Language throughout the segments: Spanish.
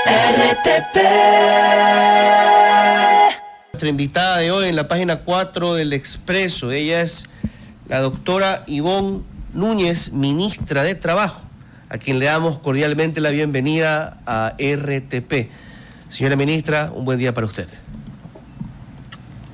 RTP. Nuestra invitada de hoy en la página 4 del Expreso, ella es la doctora Ivonne Núñez, ministra de Trabajo, a quien le damos cordialmente la bienvenida a RTP. Señora ministra, un buen día para usted.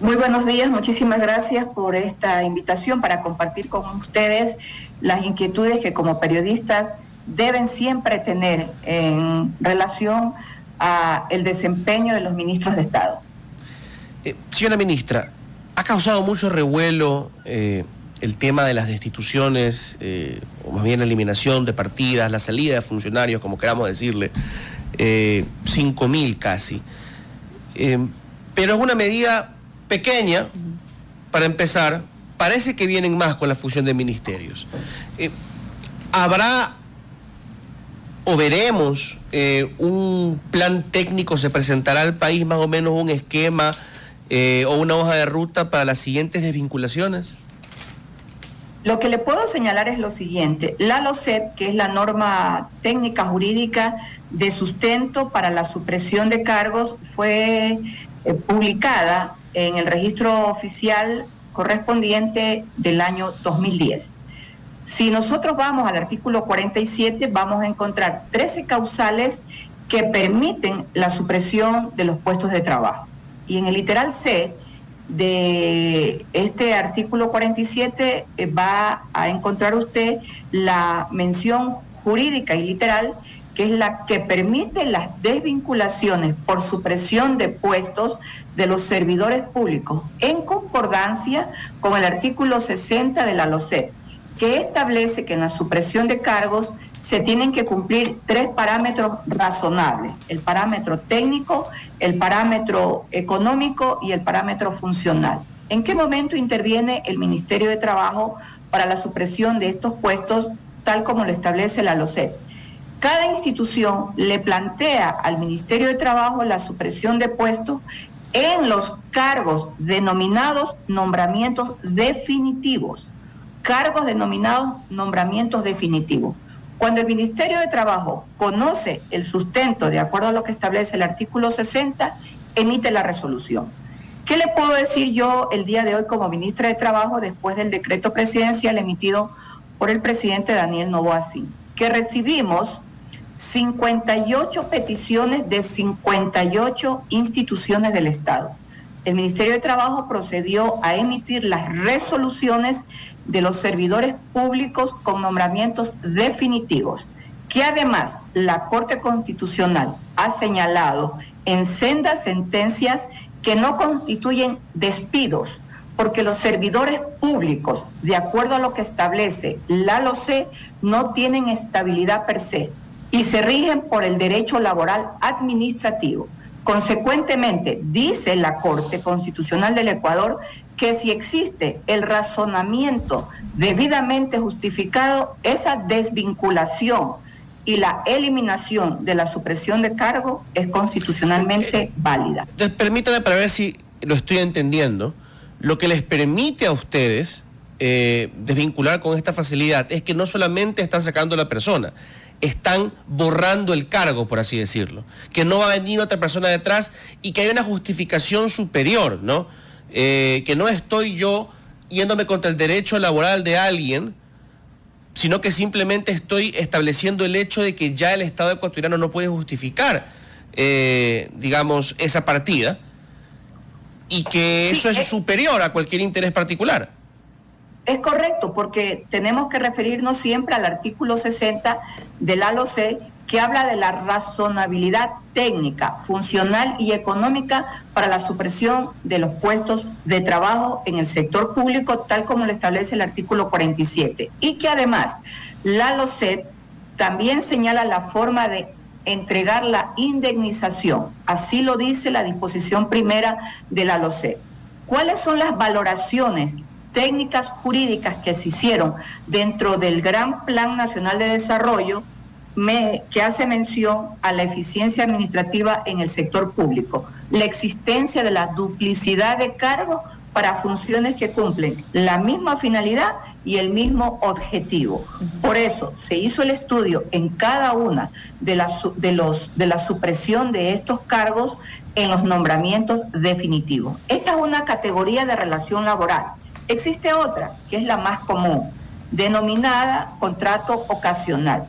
Muy buenos días, muchísimas gracias por esta invitación para compartir con ustedes las inquietudes que como periodistas deben siempre tener en relación a el desempeño de los ministros de Estado. Señora ministra, ha causado mucho revuelo el tema de las destituciones, o más bien la eliminación de partidas, la salida de funcionarios, como queramos decirle, 5.000 casi. Pero es una medida pequeña, para empezar. Parece que vienen más con la fusión de ministerios. ¿Habrá o veremos un plan técnico, se presentará al país más o menos un esquema o una hoja de ruta para las siguientes desvinculaciones? Lo que le puedo señalar es lo siguiente: la LOCET, que es la norma técnica jurídica de sustento para la supresión de cargos, fue publicada en el registro oficial correspondiente del año 2010. Si nosotros vamos al artículo 47, vamos a encontrar 13 causales que permiten la supresión de los puestos de trabajo. Y en el literal C de este artículo 47 va a encontrar usted la mención jurídica y literal, que es la que permite las desvinculaciones por supresión de puestos de los servidores públicos, en concordancia con el artículo 60 de la LOCET, que establece que en la supresión de cargos se tienen que cumplir 3 parámetros razonables: el parámetro técnico, el parámetro económico y el parámetro funcional. ¿En qué momento interviene el Ministerio de Trabajo para la supresión de estos puestos, tal como lo establece la LOCET? Cada institución le plantea al Ministerio de Trabajo la supresión de puestos en los cargos denominados nombramientos definitivos. Cargos denominados nombramientos definitivos. Cuando el Ministerio de Trabajo conoce el sustento de acuerdo a lo que establece el artículo 60, emite la resolución. ¿Qué le puedo decir yo el día de hoy como ministra de Trabajo después del decreto presidencial emitido por el presidente Daniel Noboa Sim? Que recibimos 58 peticiones de 58 instituciones del Estado. El Ministerio de Trabajo procedió a emitir las resoluciones de los servidores públicos con nombramientos definitivos, que además la Corte Constitucional ha señalado en sendas sentencias que no constituyen despidos, porque los servidores públicos, de acuerdo a lo que establece la LOCET, no tienen estabilidad per se y se rigen por el derecho laboral administrativo. Consecuentemente, dice la Corte Constitucional del Ecuador que si existe el razonamiento debidamente justificado, esa desvinculación y la eliminación de la supresión de cargo es constitucionalmente válida. Entonces, permítame para ver si lo estoy entendiendo. Lo que les permite a ustedes desvincular con esta facilidad es que no solamente están sacando a la persona, están borrando el cargo, por así decirlo, que no va a venir otra persona detrás y que hay una justificación superior, ¿no? Que no estoy yo yéndome contra el derecho laboral de alguien, sino que simplemente estoy estableciendo el hecho de que ya el Estado ecuatoriano no puede justificar, digamos, esa partida, y que eso es superior a cualquier interés particular. Es correcto, porque tenemos que referirnos siempre al artículo 60 de la LOCET, que habla de la razonabilidad técnica, funcional y económica para la supresión de los puestos de trabajo en el sector público, tal como lo establece el artículo 47. Y que además la LOCET también señala la forma de entregar la indemnización. Así lo dice la disposición primera de la LOCET. ¿Cuáles son las valoraciones técnicas jurídicas que se hicieron dentro del Gran Plan Nacional de Desarrollo, que hace mención a la eficiencia administrativa en el sector público, la existencia de la duplicidad de cargos para funciones que cumplen la misma finalidad y el mismo objetivo. Por eso se hizo el estudio en cada una de la supresión de estos cargos en los nombramientos definitivos. Esta es una categoría de relación laboral. Existe otra, que es la más común, denominada contrato ocasional,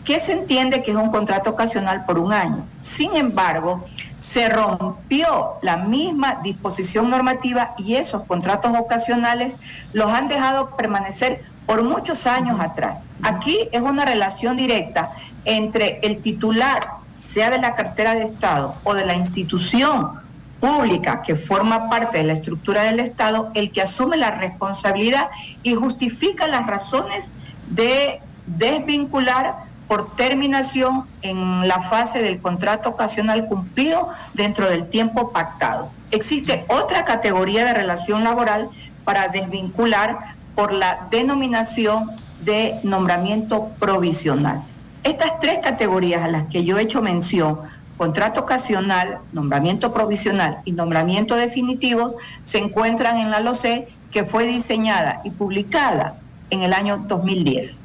que se entiende que es un contrato ocasional por un año. Sin embargo, se rompió la misma disposición normativa y esos contratos ocasionales los han dejado permanecer por muchos años atrás. Aquí es una relación directa entre el titular, sea de la cartera de Estado o de la institución pública que forma parte de la estructura del Estado, el que asume la responsabilidad y justifica las razones de desvincular por terminación en la fase del contrato ocasional cumplido dentro del tiempo pactado. Existe otra categoría de relación laboral para desvincular por la denominación de nombramiento provisional. Estas tres categorías a las que yo he hecho mención, contrato ocasional, nombramiento provisional y nombramiento definitivos, se encuentran en la LOCEP, que fue diseñada y publicada en el año 2010.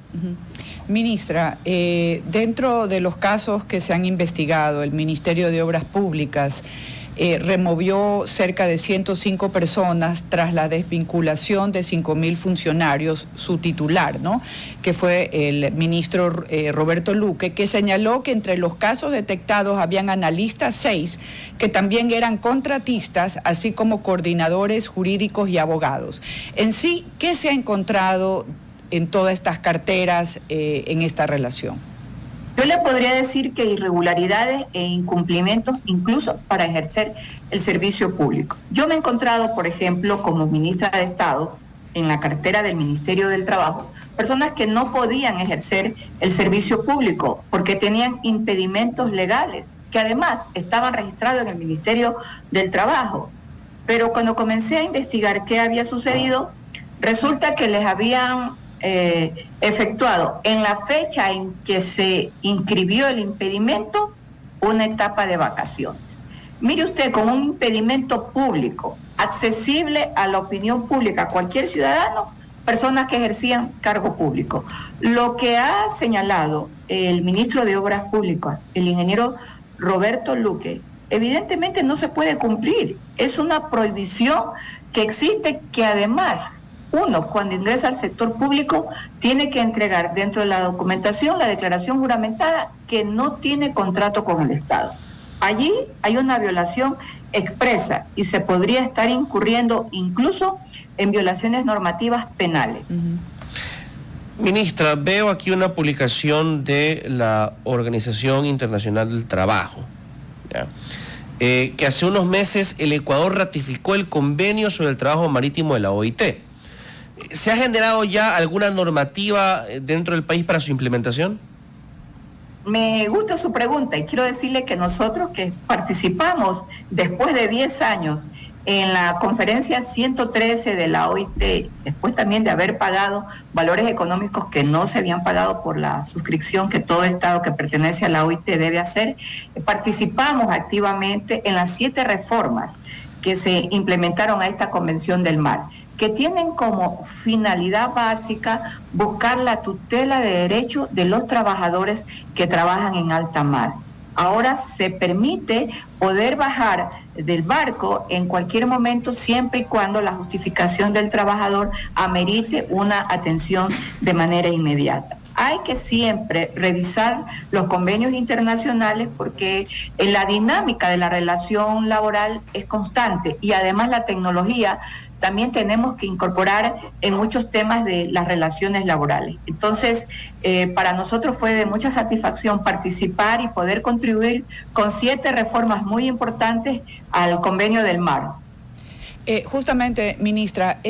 Ministra, dentro de los casos que se han investigado, el Ministerio de Obras Públicas removió cerca de 105 personas tras la desvinculación de 5.000 funcionarios, su titular, ¿no?, que fue el ministro Roberto Luque, que señaló que entre los casos detectados habían analistas 6 que también eran contratistas, así como coordinadores jurídicos y abogados. En sí, ¿qué se ha encontrado en todas estas carteras en esta relación? Yo le podría decir que irregularidades e incumplimientos incluso para ejercer el servicio público. Yo me he encontrado, por ejemplo, como ministra de Estado, en la cartera del Ministerio del Trabajo, personas que no podían ejercer el servicio público porque tenían impedimentos legales, que además estaban registrados en el Ministerio del Trabajo. Pero cuando comencé a investigar qué había sucedido, resulta que les habían efectuado en la fecha en que se inscribió el impedimento una etapa de vacaciones. Mire usted, con un impedimento público, accesible a la opinión pública, cualquier ciudadano, personas que ejercían cargo público. Lo que ha señalado el ministro de Obras Públicas, el ingeniero Roberto Luque, evidentemente no se puede cumplir. Es una prohibición que existe, que además uno, cuando ingresa al sector público, tiene que entregar dentro de la documentación la declaración juramentada que no tiene contrato con el Estado. Allí hay una violación expresa y se podría estar incurriendo incluso en violaciones normativas penales. Ministra, veo aquí una publicación de la Organización Internacional del Trabajo, ¿ya?, que hace unos meses el Ecuador ratificó el convenio sobre el trabajo marítimo de la OIT. ¿Se ha generado ya alguna normativa dentro del país para su implementación? Me gusta su pregunta y quiero decirle que nosotros que participamos después de 10 años en la conferencia 113 de la OIT, después también de haber pagado valores económicos que no se habían pagado por la suscripción que todo Estado que pertenece a la OIT debe hacer, participamos activamente en las 7 reformas que se implementaron a esta Convención del Mar, que tienen como finalidad básica buscar la tutela de derechos de los trabajadores que trabajan en alta mar. Ahora se permite poder bajar del barco en cualquier momento, siempre y cuando la justificación del trabajador amerite una atención de manera inmediata. Hay que siempre revisar los convenios internacionales porque la dinámica de la relación laboral es constante y además la tecnología también tenemos que incorporar en muchos temas de las relaciones laborales. Entonces, para nosotros fue de mucha satisfacción participar y poder contribuir con 7 reformas muy importantes al Convenio del Mar. Justamente, ministra,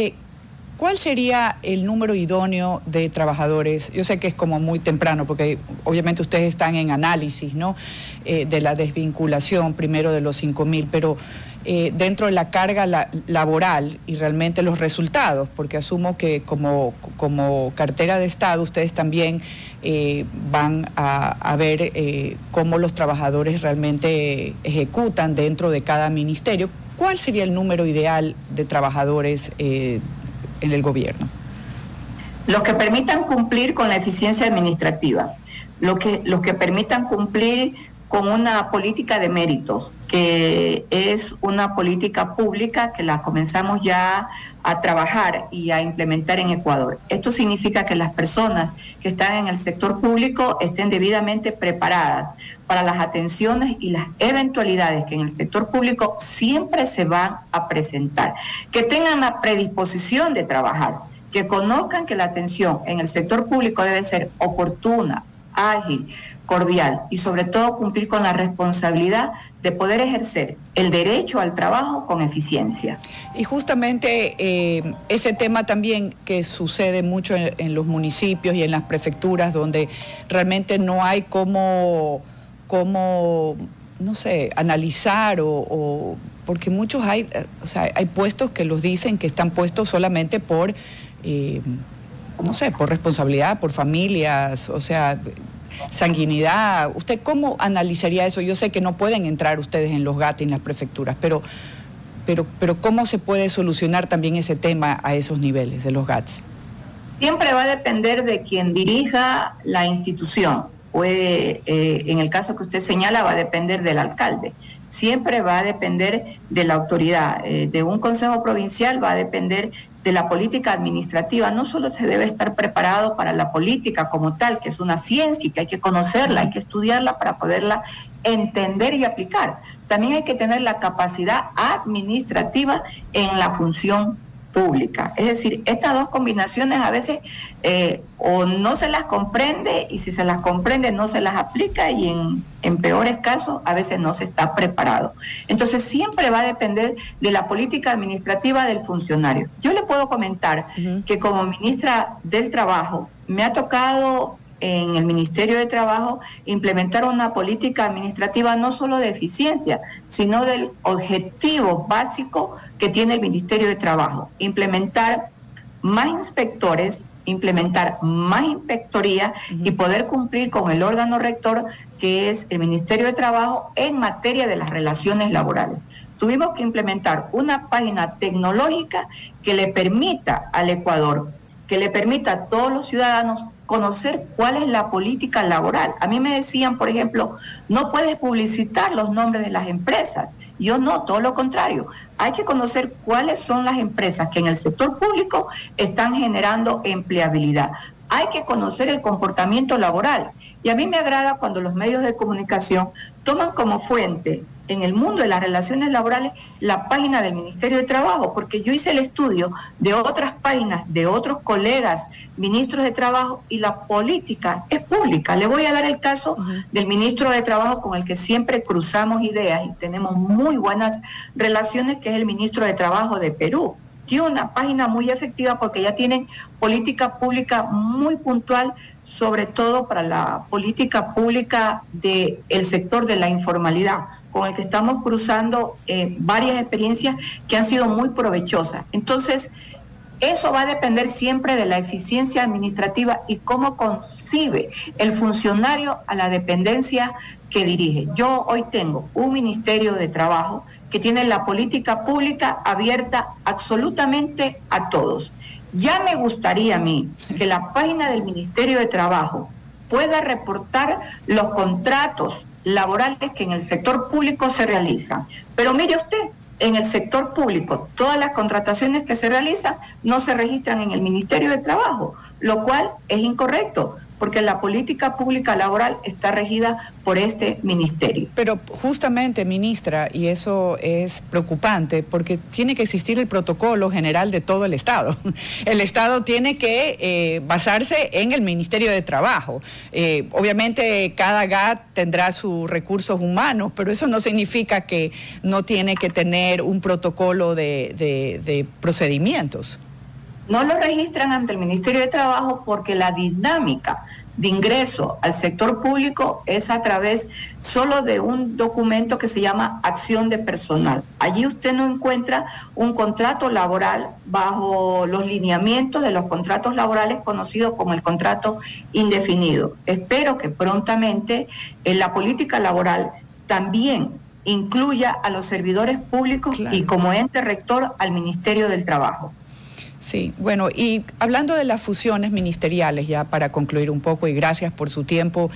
¿cuál sería el número idóneo de trabajadores? Yo sé que es como muy temprano, porque obviamente ustedes están en análisis, ¿no?, de la desvinculación primero de los 5.000, pero dentro de la carga laboral y realmente los resultados, porque asumo que como cartera de Estado ustedes también van a ver cómo los trabajadores realmente ejecutan dentro de cada ministerio, ¿cuál sería el número ideal de trabajadores en el gobierno? Los que permitan cumplir con la eficiencia administrativa, los que permitan cumplir con una política de méritos, que es una política pública que la comenzamos ya a trabajar y a implementar en Ecuador. Esto significa que las personas que están en el sector público estén debidamente preparadas para las atenciones y las eventualidades que en el sector público siempre se van a presentar, que tengan la predisposición de trabajar, que conozcan que la atención en el sector público debe ser oportuna, ágil, cordial y sobre todo cumplir con la responsabilidad de poder ejercer el derecho al trabajo con eficiencia. Y justamente ese tema también que sucede mucho en los municipios y en las prefecturas, donde realmente no hay cómo no sé, analizar porque muchos hay puestos que los dicen que están puestos solamente por no sé, por responsabilidad, por familias, o sea, sanguinidad. ¿Usted cómo analizaría eso? Yo sé que no pueden entrar ustedes en los GAT y en las prefecturas, pero ¿cómo se puede solucionar también ese tema a esos niveles de los GATs? Siempre va a depender de quien dirija la institución. En el caso que usted señala, va a depender del alcalde. Siempre va a depender de la autoridad. De un consejo provincial va a depender de la política administrativa. No solo se debe estar preparado para la política como tal, que es una ciencia y que hay que conocerla, hay que estudiarla para poderla entender y aplicar. También hay que tener la capacidad administrativa en la función pública. Es decir, estas dos combinaciones a veces o no se las comprende, y si se las comprende no se las aplica, y en peores casos a veces no se está preparado. Entonces siempre va a depender de la política administrativa del funcionario. Yo le puedo comentar que como ministra del Trabajo me ha tocado en el Ministerio de Trabajo implementar una política administrativa no solo de eficiencia, sino del objetivo básico que tiene el Ministerio de Trabajo: implementar más inspectores, implementar más inspectoría y poder cumplir con el órgano rector que es el Ministerio de Trabajo en materia de las relaciones laborales. Tuvimos que implementar una página tecnológica que le permita al Ecuador, que le permita a todos los ciudadanos conocer cuál es la política laboral. A mí me decían, por ejemplo, no puedes publicitar los nombres de las empresas. Yo no, todo lo contrario. Hay que conocer cuáles son las empresas que en el sector público están generando empleabilidad. Hay que conocer el comportamiento laboral. Y a mí me agrada cuando los medios de comunicación toman como fuente en el mundo de las relaciones laborales la página del Ministerio de Trabajo, porque yo hice el estudio de otras páginas, de otros colegas ministros de Trabajo, y la política es pública. Le voy a dar el caso del ministro de Trabajo con el que siempre cruzamos ideas y tenemos muy buenas relaciones, que es el ministro de Trabajo de Perú. Tiene una página muy efectiva porque ya tienen política pública muy puntual, sobre todo para la política pública del sector de la informalidad, con el que estamos cruzando varias experiencias que han sido muy provechosas. Entonces, eso va a depender siempre de la eficiencia administrativa y cómo concibe el funcionario a la dependencia que dirige. Yo hoy tengo un Ministerio de Trabajo que tiene la política pública abierta absolutamente a todos. Ya me gustaría a mí que la página del Ministerio de Trabajo pueda reportar los contratos laborales que en el sector público se realizan. Pero mire usted, en el sector público, todas las contrataciones que se realizan no se registran en el Ministerio de Trabajo, lo cual es incorrecto, porque la política pública laboral está regida por este ministerio. Pero justamente, ministra, y eso es preocupante, porque tiene que existir el protocolo general de todo el Estado. El Estado tiene que basarse en el Ministerio de Trabajo. Obviamente cada GAT tendrá sus recursos humanos, pero eso no significa que no tiene que tener un protocolo de procedimientos. No lo registran ante el Ministerio de Trabajo porque la dinámica de ingreso al sector público es a través solo de un documento que se llama acción de personal. Allí usted no encuentra un contrato laboral bajo los lineamientos de los contratos laborales conocidos como el contrato indefinido. Espero que prontamente la política laboral también incluya a los servidores públicos y como ente rector al Ministerio del Trabajo. Sí, bueno, y hablando de las fusiones ministeriales, ya para concluir un poco, y gracias por su tiempo,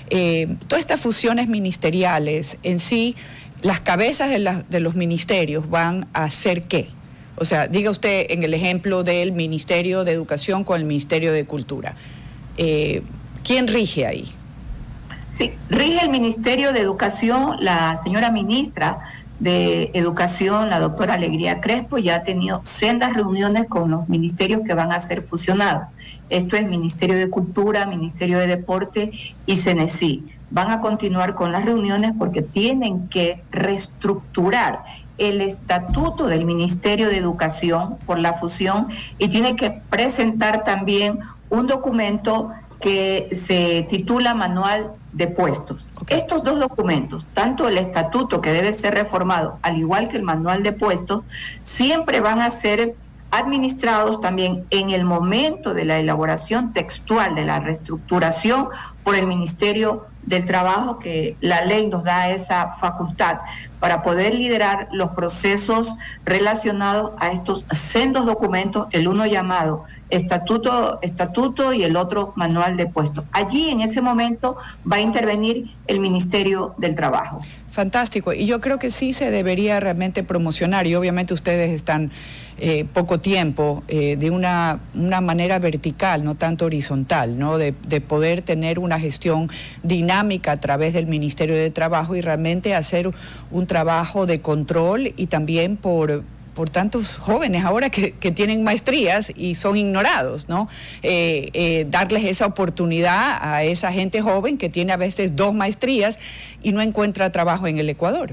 todas estas fusiones ministeriales en sí, las cabezas de los ministerios van a hacer ¿qué? O sea, diga usted en el ejemplo del Ministerio de Educación con el Ministerio de Cultura. ¿Quién rige ahí? Sí, rige el Ministerio de Educación, la señora ministra de Educación, la doctora Alegría Crespo, ya ha tenido sendas reuniones con los ministerios que van a ser fusionados. Esto es Ministerio de Cultura, Ministerio de Deporte y CENESID. Van a continuar con las reuniones porque tienen que reestructurar el estatuto del Ministerio de Educación por la fusión y tiene que presentar también un documento que se titula Manual de Puestos. Estos dos documentos, tanto el estatuto que debe ser reformado, al igual que el Manual de Puestos, siempre van a ser administrados también en el momento de la elaboración textual de la reestructuración por el Ministerio del Trabajo, que la ley nos da esa facultad para poder liderar los procesos relacionados a estos sendos documentos, el uno llamado estatuto y el otro Manual de Puestos. Allí en ese momento va a intervenir el Ministerio del Trabajo. Fantástico, y yo creo que sí se debería realmente promocionar, y obviamente ustedes están poco tiempo, de una manera vertical, no tanto horizontal, ¿no? De poder tener una gestión dinámica a través del Ministerio de Trabajo y realmente hacer un trabajo de control y también por tantos jóvenes ahora que tienen maestrías y son ignorados, ¿no? Darles esa oportunidad a esa gente joven que tiene a veces 2 maestrías y no encuentra trabajo en el Ecuador.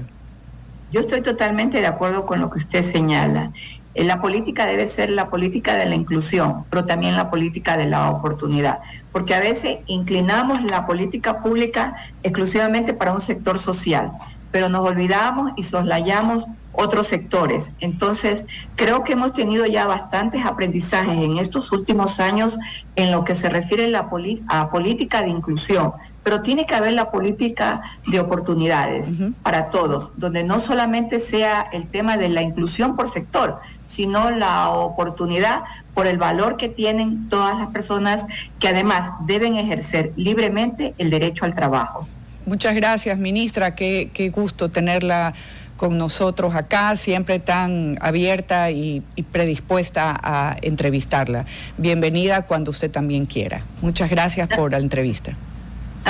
Yo estoy totalmente de acuerdo con lo que usted señala. La política debe ser la política de la inclusión, pero también la política de la oportunidad, porque a veces inclinamos la política pública exclusivamente para un sector social, pero nos olvidamos y soslayamos otros sectores. Entonces, creo que hemos tenido ya bastantes aprendizajes en estos últimos años en lo que se refiere a política de inclusión, pero tiene que haber la política de oportunidades para todos, donde no solamente sea el tema de la inclusión por sector, sino la oportunidad por el valor que tienen todas las personas que además deben ejercer libremente el derecho al trabajo. Muchas gracias, ministra. Qué gusto tenerla con nosotros acá, siempre tan abierta y predispuesta a entrevistarla. Bienvenida cuando usted también quiera. Muchas gracias por la entrevista.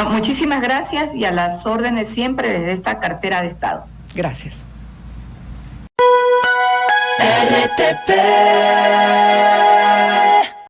Muchísimas gracias y a las órdenes siempre desde esta cartera de Estado. Gracias. RTP